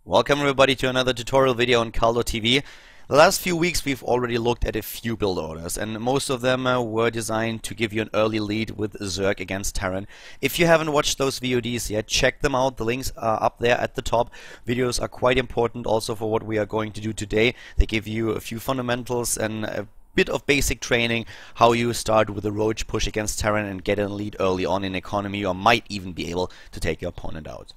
Welcome everybody to another tutorial video on Kaldo TV. The last few weeks we've already looked at a few build orders, and most of them were designed to give you an early lead with Zerg against Terran. If you haven't watched those VODs yet, check them out. The links are up there at the top. Videos are quite important also for what we are going to do today. They give you a few fundamentals and a bit of basic training, how you start with a roach push against Terran and get a lead early on in economy, or might even be able to take your opponent out.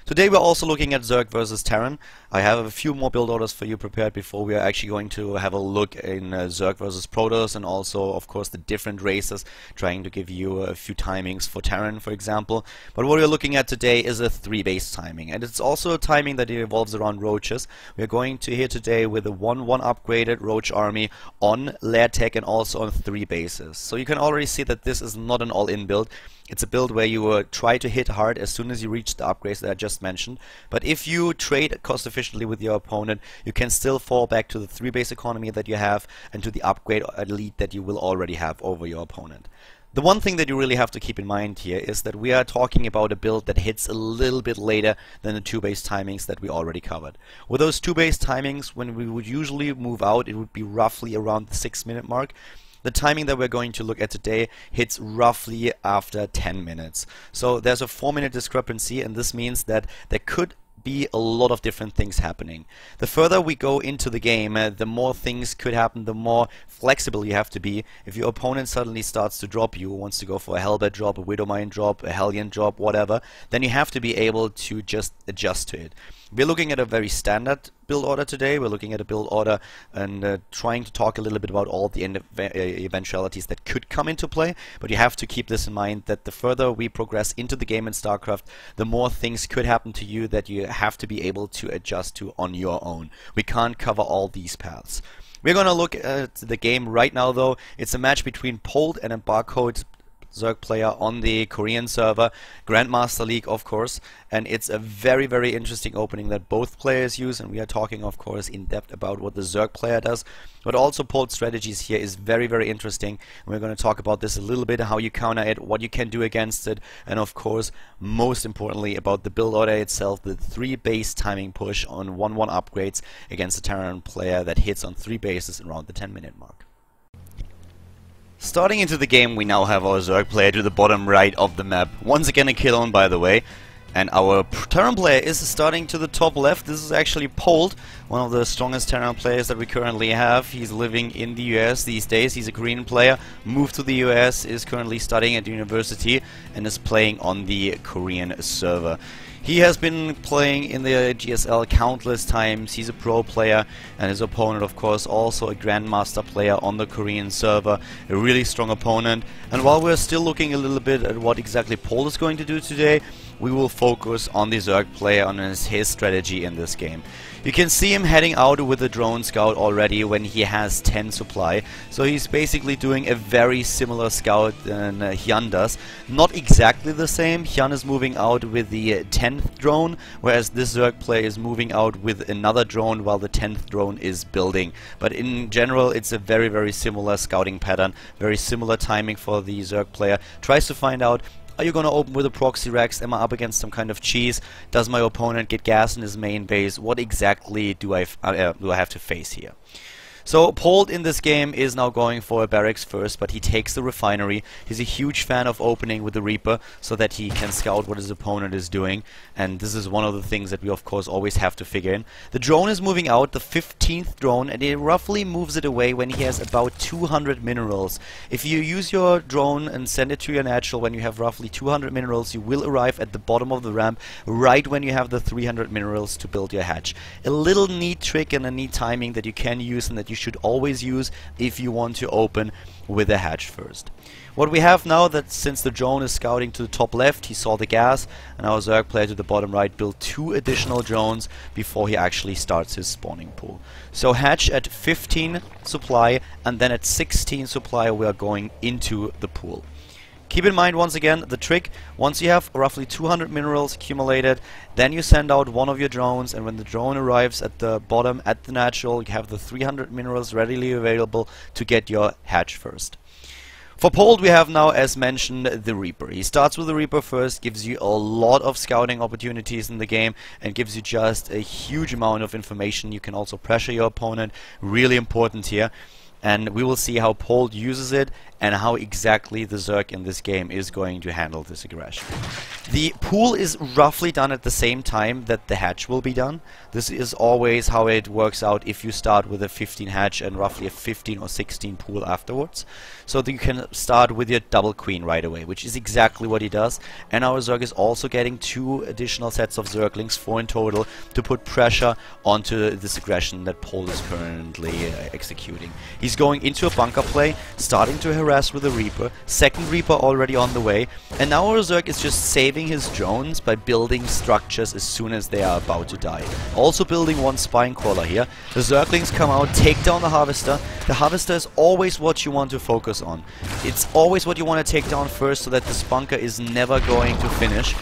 Today we're also looking at Zerg versus Terran. I have a few more build orders for you prepared before we are actually going to have a look in Zerg versus Protoss, and also of course the different races, trying to give you a few timings for Terran, for example. But what we're looking at today is a 3-base timing, and it's also a timing that evolves around roaches. We're going to here today with a 1-1 upgraded roach army on lair tech and also on 3 bases. So you can already see that this is not an all-in build. It's a build where you try to hit hard as soon as you reach the upgrades that I just mentioned. But if you trade cost efficiently with your opponent, you can still fall back to the 3-base economy that you have and to the upgrade lead that you will already have over your opponent. The one thing that you really have to keep in mind here is that we are talking about a build that hits a little bit later than the 2-base timings that we already covered. With those 2-base timings, when we would usually move out, it would be roughly around the 6-minute mark. The timing that we're going to look at today hits roughly after 10 minutes. So there's a 4-minute discrepancy, and this means that there could be a lot of different things happening. The further we go into the game, the more things could happen, the more flexible you have to be. If your opponent suddenly starts to drop you, wants to go for a Hellbat drop, a Widowmine drop, a Hellion drop, whatever, then you have to be able to just adjust to it. We're looking at a very standard build order today. We're looking at a build order and trying to talk a little bit about all the eventualities that could come into play, but you have to keep this in mind that the further we progress into the game in StarCraft, the more things could happen to you that you have to be able to adjust to on your own. We can't cover all these paths. We're going to look at the game right now though. It's a match between Pold and a Barcode Zerg player on the Korean server, Grandmaster League of course, and it's a very interesting opening that both players use, and we are talking of course in depth about what the Zerg player does, but also Pold's strategies here is very interesting, and we're going to talk about this a little bit, how you counter it, what you can do against it, and of course most importantly about the build order itself, the 3-base timing push on 1-1 upgrades against a Terran player that hits on 3 bases around the 10-minute mark. Starting into the game, we now have our Zerg player to the bottom right of the map. Once again a kill on, by the way. And our Terran player is starting to the top left. This is actually Pold, one of the strongest Terran players that we currently have. He's living in the US these days. He's a Korean player, moved to the US, is currently studying at university, and is playing on the Korean server. He has been playing in the GSL countless times. He's a pro player, and his opponent of course also a Grandmaster player on the Korean server, a really strong opponent. And while we're still looking a little bit at what exactly Pold is going to do today, we will focus on the Zerg player, on his strategy in this game. You can see him heading out with the drone scout already when he has 10 supply, so he's basically doing a very similar scout than Hyun does. Not exactly the same. Hyun is moving out with the 10th drone, whereas this Zerg player is moving out with another drone while the 10th drone is building. But in general it's a very similar scouting pattern, very similar timing for the Zerg player. Tries to find out, are you going to open with a proxy Rex? Am I up against some kind of cheese? Does my opponent get gas in his main base? What exactly do I have to face here? So Pold in this game is now going for a barracks first, but he takes the refinery. He's a huge fan of opening with the Reaper so that he can scout what his opponent is doing, and this is one of the things that we of course always have to figure in. The drone is moving out, the 15th drone, and he roughly moves it away when he has about 200 minerals. If you use your drone and send it to your natural when you have roughly 200 minerals, you will arrive at the bottom of the ramp right when you have the 300 minerals to build your hatch. A little neat trick and a neat timing that you can use and that you should always use if you want to open with a hatch first. What we have now, that since the drone is scouting to the top left, he saw the gas, and our Zerg player to the bottom right built 2 additional drones before he actually starts his spawning pool. So hatch at 15 supply, and then at 16 supply we are going into the pool. Keep in mind once again the trick, once you have roughly 200 minerals accumulated, then you send out one of your drones, and when the drone arrives at the bottom at the natural, you have the 300 minerals readily available to get your hatch first. For Pold, we have now, as mentioned, the Reaper. He starts with the Reaper first, gives you a lot of scouting opportunities in the game, and gives you just a huge amount of information. You can also pressure your opponent, really important here. And we will see how Pold uses it and how exactly the Zerg in this game is going to handle this aggression. The pool is roughly done at the same time that the hatch will be done. This is always how it works out if you start with a 15 hatch and roughly a 15 or 16 pool afterwards. So that you can start with your double queen right away, which is exactly what he does. And our Zerg is also getting 2 additional sets of Zerglings, 4 in total, to put pressure onto this aggression that Pold is currently executing. He's going into a bunker play, starting to harass with the Reaper, second Reaper already on the way, and now our Zerg is just saving his drones by building structures as soon as they are about to die. Also building 1 spine crawler here. The Zerglings come out, take down the Harvester. The Harvester is always what you want to focus on. It's always what you want to take down first so that this bunker is never going to finish.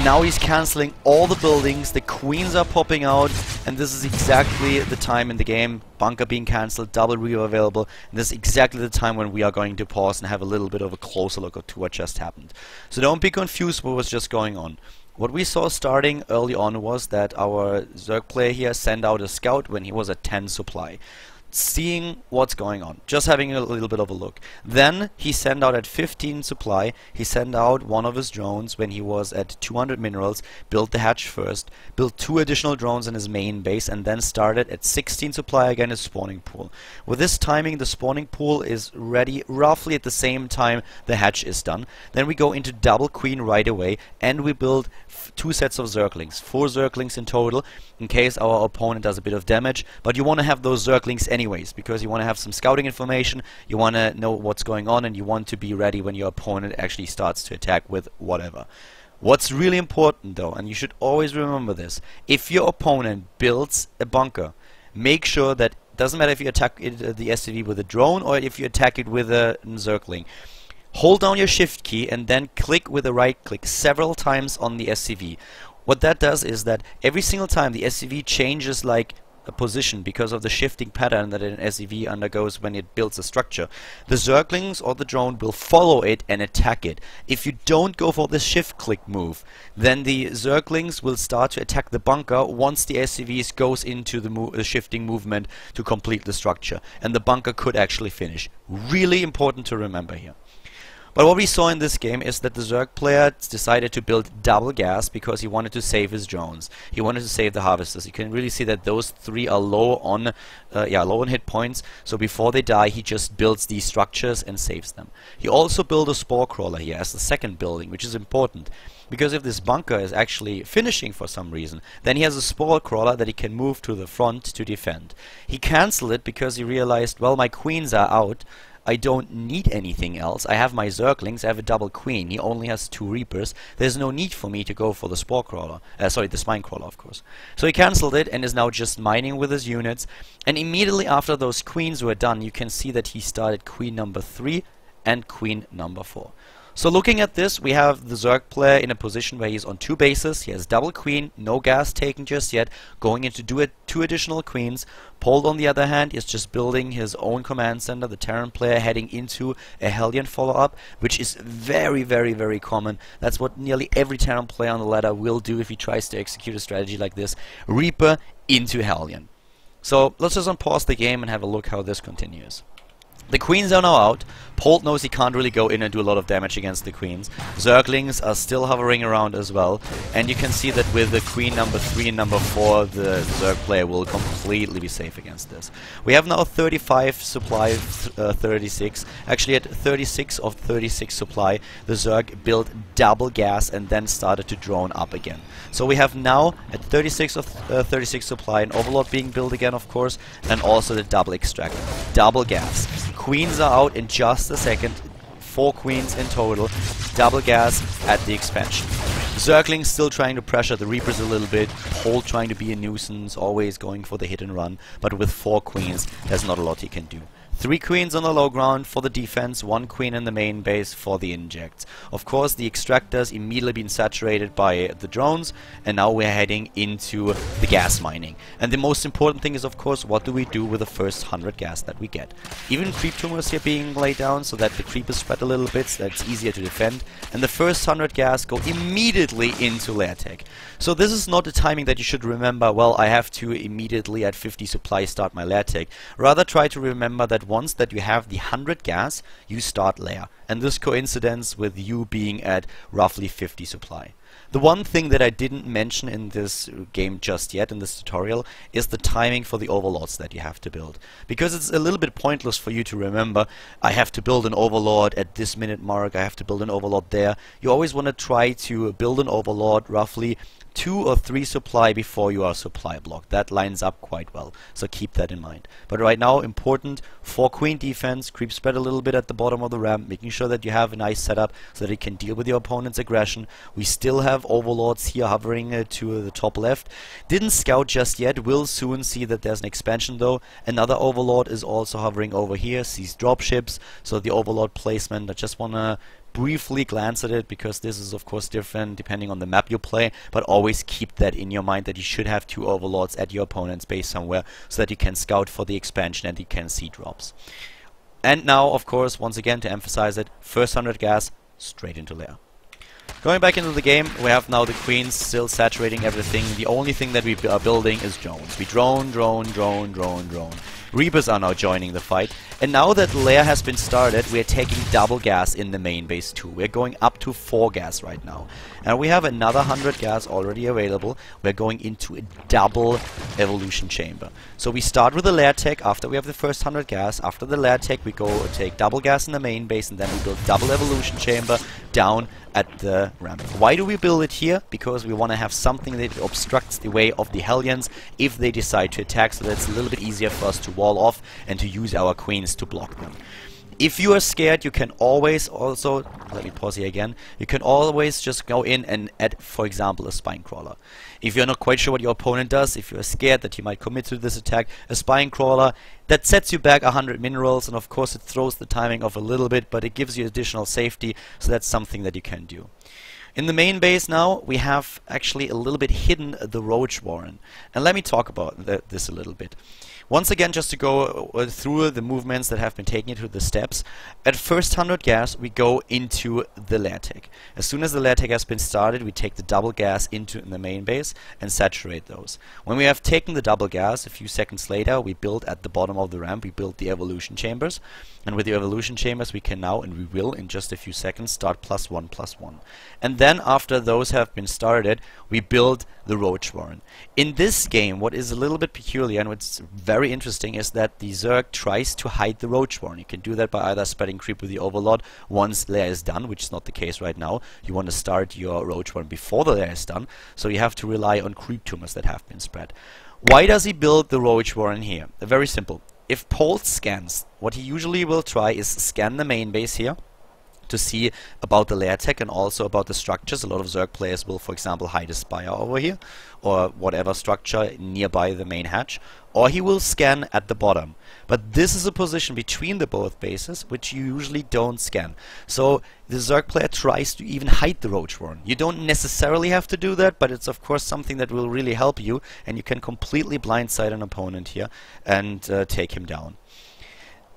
Now he's cancelling all the buildings, the queens are popping out, and this is exactly the time in the game, bunker being cancelled, double Reaper available, and this is exactly the time when we are going to pause and have a little bit of a closer look at what just happened. So don't be confused what was just going on. What we saw starting early on was that our Zerg player here sent out a scout when he was at 10 supply. Seeing what's going on, just having a little bit of a look. Then he sent out at 15 supply, he sent out one of his drones when he was at 200 minerals, built the hatch first, built 2 additional drones in his main base, and then started at 16 supply again his spawning pool. With this timing, the spawning pool is ready roughly at the same time the hatch is done. Then we go into double queen right away, and we build 2 sets of Zerglings, 4 Zerglings in total, in case our opponent does a bit of damage, but you want to have those Zerglings anyways, because you want to have some scouting information, you want to know what's going on, and you want to be ready when your opponent actually starts to attack with whatever. What's really important though, and you should always remember this, if your opponent builds a bunker, make sure that, doesn't matter if you attack the SCV with a drone or if you attack it with a Zergling, hold down your shift key and then click with the right click several times on the SCV. What that does is that every single time the SCV changes like a position because of the shifting pattern that an SCV undergoes when it builds a structure, the Zerglings or the drone will follow it and attack it. If you don't go for the shift click move, then the Zerglings will start to attack the bunker once the SCVs goes into the shifting movement to complete the structure, and the bunker could actually finish. Really important to remember here. But what we saw in this game is that the Zerg player decided to build double gas because he wanted to save his drones. He wanted to save the harvesters. You can really see that those 3 are low on hit points. So before they die, he just builds these structures and saves them. He also built a spore crawler here as the second building, which is important. Because if this bunker is actually finishing for some reason, then he has a spore crawler that he can move to the front to defend. He cancelled it because he realized, well, my queens are out. I don't need anything else. I have my Zerglings, I have a double queen. He only has 2 Reapers. There's no need for me to go for the spore crawler. Sorry, the spine crawler, of course. So he cancelled it and is now just mining with his units. And immediately after those queens were done, you can see that he started queen number 3 and queen number 4. So looking at this, we have the Zerg player in a position where he's on 2 bases. He has double queen, no gas taken just yet, going into 2 additional queens. Pold, on the other hand, is just building his own command center. The Terran player heading into a Hellion follow-up, which is very, very, very common. That's what nearly every Terran player on the ladder will do if he tries to execute a strategy like this. Reaper into Hellion. So let's just unpause the game and have a look how this continues. The queens are now out. Pold knows he can't really go in and do a lot of damage against the queens. Zerglings are still hovering around as well. And you can see that with the queen number 3 and number 4, the Zerg player will completely be safe against this. We have now 35 supply, 36. Actually at 36 of 36 supply, the Zerg built double gas and then started to drone up again. So we have now at 36 of 36 supply an overlord being built again, of course, and also the double extract. Double gas. Queens are out in just a second. 4 queens in total. Double gas at the expansion. Zerglings still trying to pressure the Reapers a little bit. Pold trying to be a nuisance, always going for the hit and run. But with 4 queens, there's not a lot he can do. 3 queens on the low ground for the defense, 1 queen in the main base for the injects. Of course, the extractors immediately been saturated by the drones, and now we're heading into the gas mining. And the most important thing is, of course, what do we do with the first 100 gas that we get? Even creep tumors here being laid down so that the creep is spread a little bit, so that it's easier to defend. And the first 100 gas go immediately into lair tech. So this is not a timing that you should remember, well, I have to immediately at 50 supply start my lair tech. Rather try to remember that once that you have the 100 gas, you start lair. And this coincidence with you being at roughly 50 supply. The one thing that I didn't mention in this game just yet, in this tutorial, is the timing for the overlords that you have to build. Because it's a little bit pointless for you to remember, I have to build an overlord at this minute mark, I have to build an overlord there. You always want to try to build an overlord roughly 2 or 3 supply before you are supply blocked. That lines up quite well, so keep that in mind. But right now, important, 4 queen defense, creep spread a little bit at the bottom of the ramp, making sure that you have a nice setup so that it can deal with your opponent's aggression. We still have overlords here hovering to the top left. Didn't scout just yet, will soon see that there's an expansion though. Another overlord is also hovering over here, sees dropships, so the overlord placement, I just want to briefly glance at it because this is of course different depending on the map you play, but always keep that in your mind that you should have 2 overlords at your opponent's base somewhere so that you can scout for the expansion and you can see drops. And now of course, once again to emphasize it, first 100 gas straight into lair. Going back into the game, we have now the queens still saturating everything. The only thing that we are building is drones. We drone. Reapers are now joining the fight. And now that lair has been started, we are taking double gas in the main base too. We're going up to 4 gas right now. And we have another 100 gas already available. We're going into a double evolution chamber. So we start with the lair tech after we have the first 100 gas. After the lair tech, we go take double gas in the main base, and then we build double evolution chamber down at the ramp. Why do we build it here? Because we want to have something that obstructs the way of the Hellions if they decide to attack, so that's a little bit easier for us to wall off and to use our queens to block them. If you are scared, you can always also, let me pause here again, you can always just go in and add, for example, a spine crawler. If you're not quite sure what your opponent does, if you're scared that he might commit to this attack, a spine crawler, that sets you back 100 minerals, and of course it throws the timing off a little bit, but it gives you additional safety, so that's something that you can do. In the main base now, we have actually a little bit hidden the Roach Warren. And let me talk about this a little bit. Once again, just to go through the movements that have been taken through the steps. At first 100 gas, we go into the lair tech. As soon as the lair tech has been started, we take the double gas into the main base and saturate those. When we have taken the double gas, a few seconds later, we build at the bottom of the ramp, we build the evolution chambers. And with the evolution chambers, we can now, and we will in just a few seconds, start +1/+1. And then after those have been started, we build the Roach Warren. In this game, what is a little bit peculiar and what's very interesting is that the Zerg tries to hide the Roach Warren. You can do that by either spreading creep with the Overlord once lair is done, which is not the case right now. You want to start your Roach Warren before the lair is done, so you have to rely on creep tumors that have been spread. Why does he build the Roach Warren here? Very simple. If Polt scans, what he usually will try is scan the main base here to see about the lair tech and also about the structures. A lot of Zerg players will, for example, hide a spire over here or whatever structure nearby the main hatch, or he will scan at the bottom. But this is a position between the both bases which you usually don't scan. So the Zerg player tries to even hide the Roach Warren. You don't necessarily have to do that, but it's of course something that will really help you, and you can completely blindside an opponent here and take him down.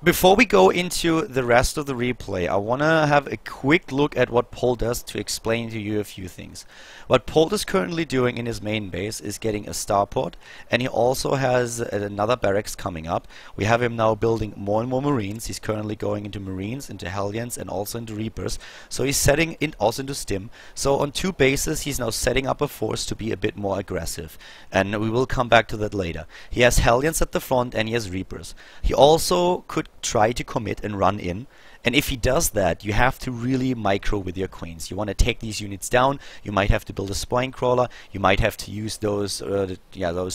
Before we go into the rest of the replay, I want to have a quick look at what Polt does to explain to you a few things. What Polt is currently doing in his main base is getting a starport, and he also has another barracks coming up. We have him now building more and more Marines. He's currently going into Marines, into Hellions, and also into Reapers. So he's setting in also into Stim. So on 2 bases, he's now setting up a force to be a bit more aggressive. And we will come back to that later. He has Hellions at the front and he has Reapers. He also could try to commit and run in And if he does that, you have to really micro with your queens. You want to take these units down. You might have to build a spine crawler. You might have to use those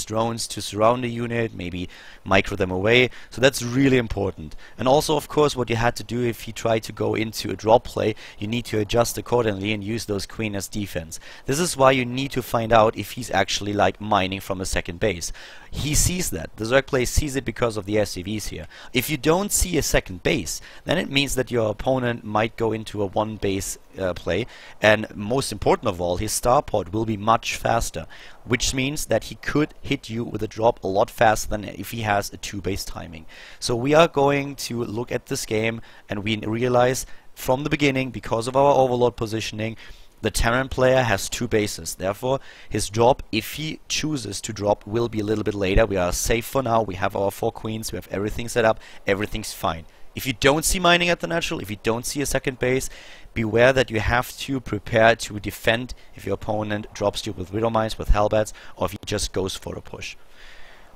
drones to surround the unit, maybe micro them away. So that's really important. And also, of course, what you had to do if he tried to go into a drop play, you need to adjust accordingly and use those queen as defense. This is why you need to find out if he's actually like mining from a second base. He sees that. The Zerg player sees it because of the SCVs here. If you don't see a second base, then it means that your opponent might go into a one base play, and most important of all, his starport will be much faster, which means that he could hit you with a drop a lot faster than if he has a 2-base timing. So we are going to look at this game and we realize from the beginning, because of our overlord positioning, the Terran player has 2 bases. Therefore, his drop, if he chooses to drop, will be a little bit later. We are safe for now. We have our 4 queens. We have everything set up. Everything's fine. If you don't see mining at the natural, if you don't see a second base, beware that you have to prepare to defend if your opponent drops you with Widow Mines, with Hellbats, or if he just goes for a push.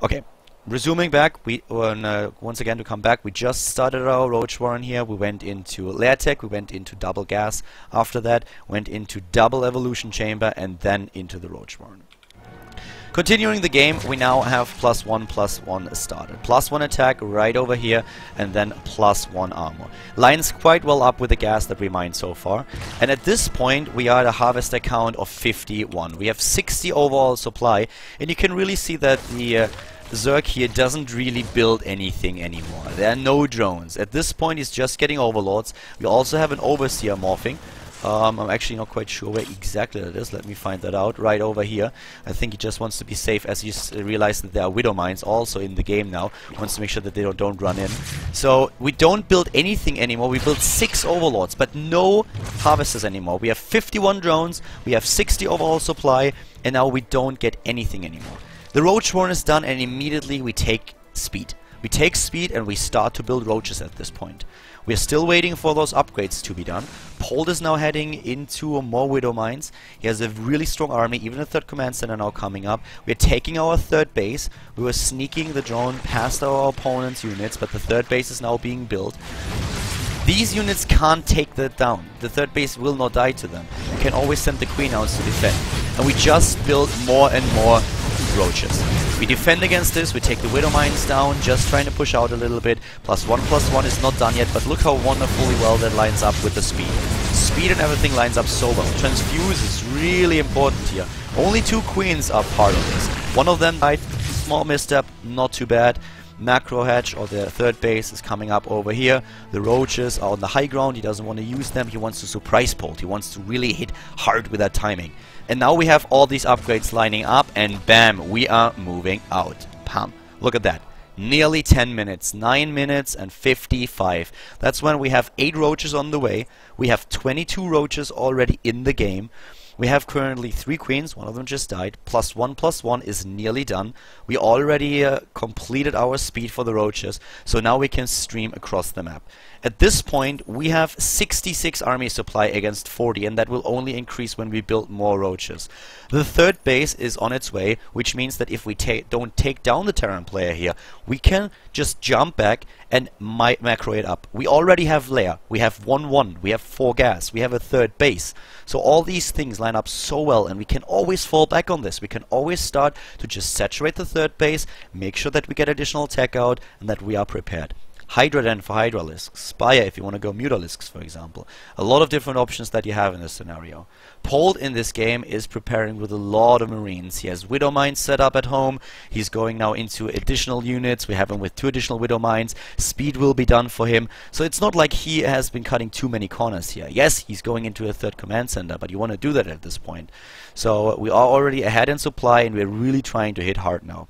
Okay. Resuming back, once again to come back, we just started our Roach Warren here. We went into Lair Tech, we went into double gas. After that, went into double evolution chamber, and then into the Roach Warren. Continuing the game, we now have +1/+1 started. +1 attack right over here, and then +1 armor. Lines quite well up with the gas that we mined so far. And at this point, we are at a harvester count of 51. We have 60 overall supply, and you can really see that the Zerg here doesn't really build anything anymore. There are no drones. At this point, he's just getting overlords. We also have an overseer morphing. I'm actually not quite sure where exactly that is. Let me find that out. Right over here. I think he just wants to be safe, as he realized that there are Widow Mines also in the game now. Wants to make sure that they don't run in. So we don't build anything anymore. We build 6 overlords, but no harvesters anymore. We have 51 drones. We have 60 overall supply, and now we don't get anything anymore. The Roach Warren is done, and immediately we take speed. We take speed and we start to build roaches at this point. We are still waiting for those upgrades to be done. Pold is now heading into more Widow Mines. He has a really strong army, even a 3rd command center now coming up. We are taking our 3rd base. We were sneaking the drone past our opponent's units, but the 3rd base is now being built. These units can't take that down. The 3rd base will not die to them. You can always send the Queen out to defend. And we just build more and more roaches. We defend against this, we take the Widow Mines down, just trying to push out a little bit. +1/+1 is not done yet, but look how wonderfully well that lines up with the speed. Speed and everything lines up so well. Transfuse is really important here. Only 2 queens are part of this. One of them died, small misstep, not too bad. Macro Hatch, or the 3rd base, is coming up over here. The roaches are on the high ground. He doesn't want to use them. He wants to surprise Pold. He wants to really hit hard with that timing. And now we have all these upgrades lining up, and bam, we are moving out. Pam. Look at that. Nearly 10 minutes. 9 minutes and 55. That's when we have 8 roaches on the way. We have 22 roaches already in the game. We have currently 3 queens, one of them just died. +1/+1 is nearly done. We already completed our speed for the roaches, so now we can stream across the map. At this point, we have 66 army supply against 40, and that will only increase when we build more roaches. The 3rd base is on its way, which means that if we don't take down the Terran player here, we can just jump back and macro it up. We already have Lair, we have 1-1, we have 4 gas, we have a 3rd base. So all these things line up so well, and we can always fall back on this. We can always start to just saturate the 3rd base, make sure that we get additional tech out, and that we are prepared. Hydra then for Hydralisks, Spire if you want to go Mutalisks, for example. A lot of different options that you have in this scenario. Pold in this game is preparing with a lot of Marines. He has Widow Mines set up at home. He's going now into additional units. We have him with 2 additional Widow Mines. Speed will be done for him. So it's not like he has been cutting too many corners here. Yes, he's going into a 3rd command center, but you want to do that at this point. So we are already ahead in supply, and we're really trying to hit hard now.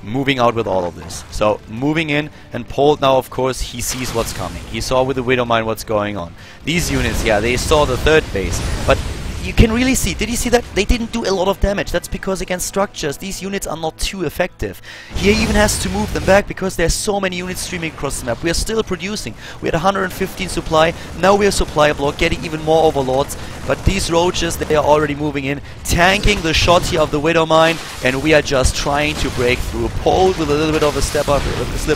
Moving out with all of this. So moving in, and Pold now, of course, he sees what's coming. He saw with the Widow Mine what's going on. These units, yeah, they saw the 3rd base, but you can really see, did you see that? They didn't do a lot of damage. That's because against structures, these units are not too effective. He even has to move them back because there's so many units streaming across the map. We are still producing. We had 115 supply, now we are supply block, getting even more overlords. But these roaches, they are already moving in, tanking the shot here of the Widowmine, and we are just trying to break through. Paul with a little bit of a slip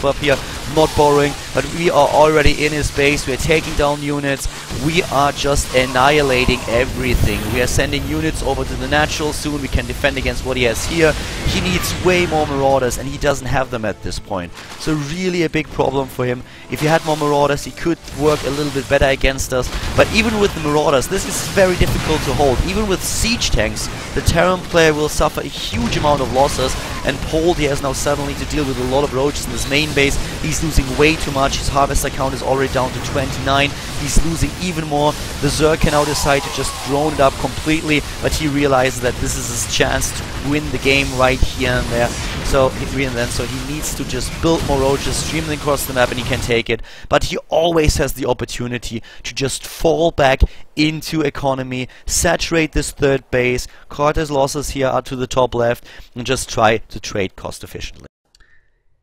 up here, not borrowing, but we are already in his base. We are taking down units. We are just annihilating everything. We are sending units over to the natural. Soon we can defend against what he has here. He needs way more Marauders, and he doesn't have them at this point. So really a big problem for him. If he had more Marauders, he could work a little bit better against us. But even with the Marauders, this is very difficult to hold. Even with siege tanks, the Terran player will suffer a huge amount of losses. And Paul, he has now suddenly to deal with a lot of roaches in his main base. He's losing way too much. His harvester count is already down to 29. He's losing even more. The Zerg can now decide to just drone it up completely, but he realizes that this is his chance to win the game right here and there. So he needs to just build more roaches, stream them across the map, and he can take it. But he always has the opportunity to just fall back into economy, saturate this third base, cut his losses here up to the top left, and just try to trade cost efficiently.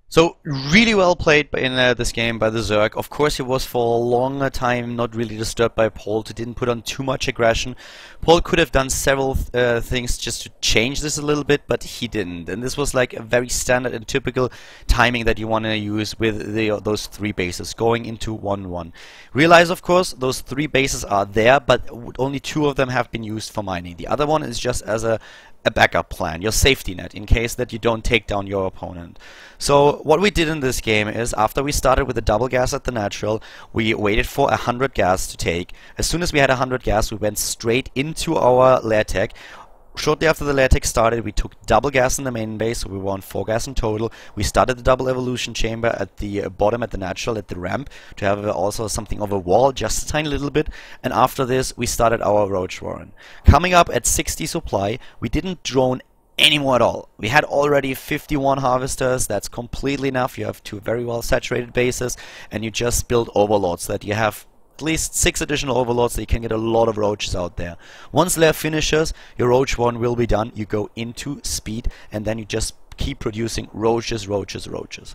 So, really well played in this game by the Zerg. Of course, he was for a longer time not really disturbed by Paul. He didn't put on too much aggression. Paul could have done several things just to change this a little bit, but he didn't. And this was like a very standard and typical timing that you want to use with those three bases, going into 1-1. Realize, of course, those three bases are there, but only two of them have been used for mining. The other one is just as a backup plan, your safety net, in case that you don't take down your opponent. So what we did in this game is, after we started with a double gas at the natural, we waited for 100 gas to take. As soon as we had 100 gas, we went straight into our lair tech. Shortly after the lair tech started, we took double gas in the main base, so we were on 4 gas in total. We started the double evolution chamber at the bottom, at the natural, at the ramp, to have also something of a wall, just a tiny little bit. And after this, we started our roach warren. Coming up at 60 supply, we didn't drone anymore at all. We had already 51 harvesters. That's completely enough. You have 2 very well saturated bases, and you just build overlords that you have at least 6 additional overlords, so you can get a lot of roaches out there. Once lair finishes, your roach one will be done. You go into speed, and then you just keep producing roaches, roaches, roaches.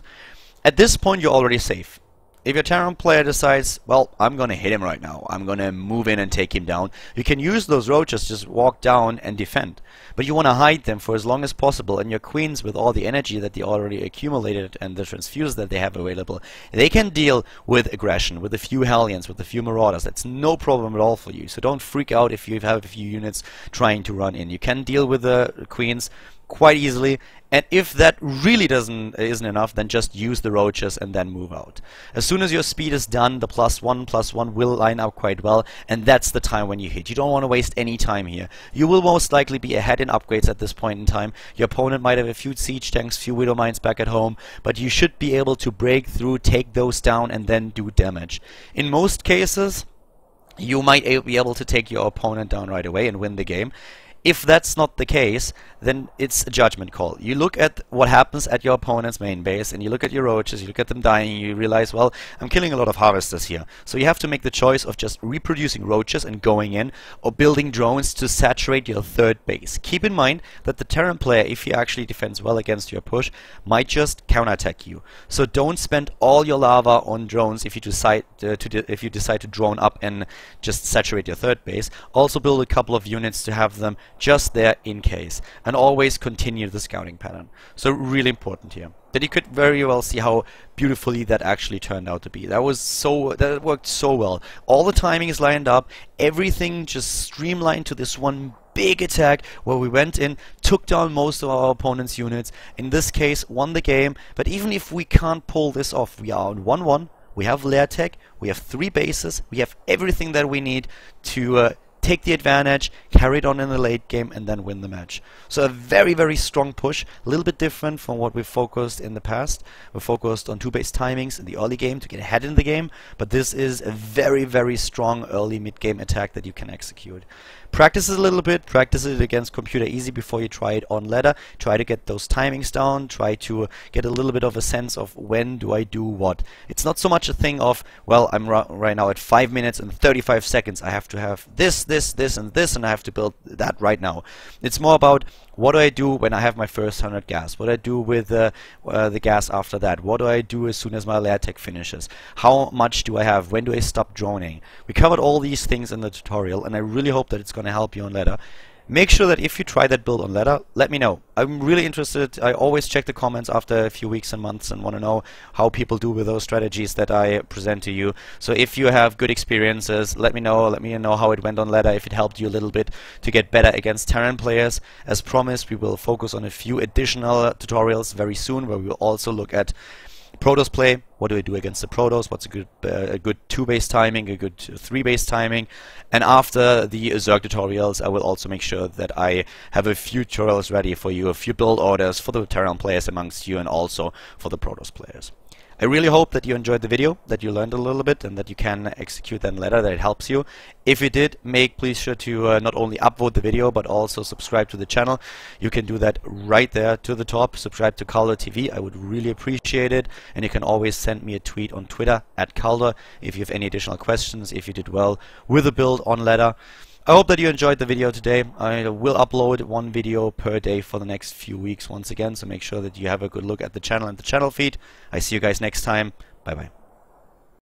At this point, you're already safe. If your Terran player decides, well, I'm gonna hit him right now, I'm gonna move in and take him down, you can use those roaches, just walk down and defend. But you want to hide them for as long as possible, and your queens, with all the energy that they already accumulated and the transfuse that they have available, they can deal with aggression, with a few Hellions, with a few Marauders. That's no problem at all for you. So don't freak out if you have a few units trying to run in. You can deal with the queens quite easily, and if that really isn't enough, then just use the roaches and then move out. As soon as your speed is done, the +1/+1 will line up quite well, and that's the time when you hit. You don't want to waste any time here. You will most likely be ahead in upgrades at this point in time. Your opponent might have a few siege tanks, few widow mines back at home, but you should be able to break through, take those down, and then do damage. In most cases, you might be able to take your opponent down right away and win the game. If that's not the case, then it's a judgment call. You look at what happens at your opponent's main base, and you look at your roaches, you look at them dying, and you realize, well, I'm killing a lot of harvesters here. So you have to make the choice of just reproducing roaches and going in, or building drones to saturate your third base. Keep in mind that the Terran player, if he actually defends well against your push, might just counterattack you. So don't spend all your lava on drones if you decide to drone up and just saturate your third base. Also build a couple of units to have them just there in case, and always continue the scouting pattern. So really important here. That you could very well see how beautifully that actually turned out to be. That worked so well. All the timing is lined up, everything just streamlined to this one big attack where we went in, took down most of our opponent's units, in this case won the game. But even if we can't pull this off, we are on 1-1, we have lair tech, we have 3 bases, we have everything that we need to take the advantage, carry it on in the late game, and then win the match. So a very, very strong push, a little bit different from what we focused in the past. We focused on 2-base timings in the early game to get ahead in the game, but this is a very, very strong early mid-game attack that you can execute. Practice it a little bit, practice it against Computer Easy before you try it on ladder. Try to get those timings down, try to get a little bit of a sense of when do I do what. It's not so much a thing of, well, I'm right now at 5 minutes and 35 seconds, I have to have this this, and this, and I have to build that right now. It's more about what do I do when I have my first 100 gas? What do I do with the gas after that? What do I do as soon as my layer tech finishes? How much do I have? When do I stop droning? We covered all these things in the tutorial, and I really hope that it's going to help you on ladder. Make sure that if you try that build on ladder, let me know. I'm really interested. I always check the comments after a few weeks and months and want to know how people do with those strategies that I present to you. So if you have good experiences, let me know. Let me know how it went on ladder, if it helped you a little bit to get better against Terran players. As promised, we will focus on a few additional tutorials very soon, where we will also look at Protoss play. What do I do against the Protoss? What's a good 2-base timing, a good 3-base timing? And after the Zerg tutorials, I will also make sure that I have a few tutorials ready for you, a few build orders for the Terran players amongst you, and also for the Protoss players. I really hope that you enjoyed the video, that you learned a little bit, and that you can execute that ladder, that it helps you. If you did, please sure to not only upvote the video, but also subscribe to the channel. You can do that right there to the top. Subscribe to Caldor TV. I would really appreciate it. And you can always send me a tweet on Twitter @Caldor if you have any additional questions, if you did well with the build on ladder. I hope that you enjoyed the video today. I will upload 1 video per day for the next few weeks once again, so make sure that you have a good look at the channel and the channel feed. I see you guys next time. Bye bye.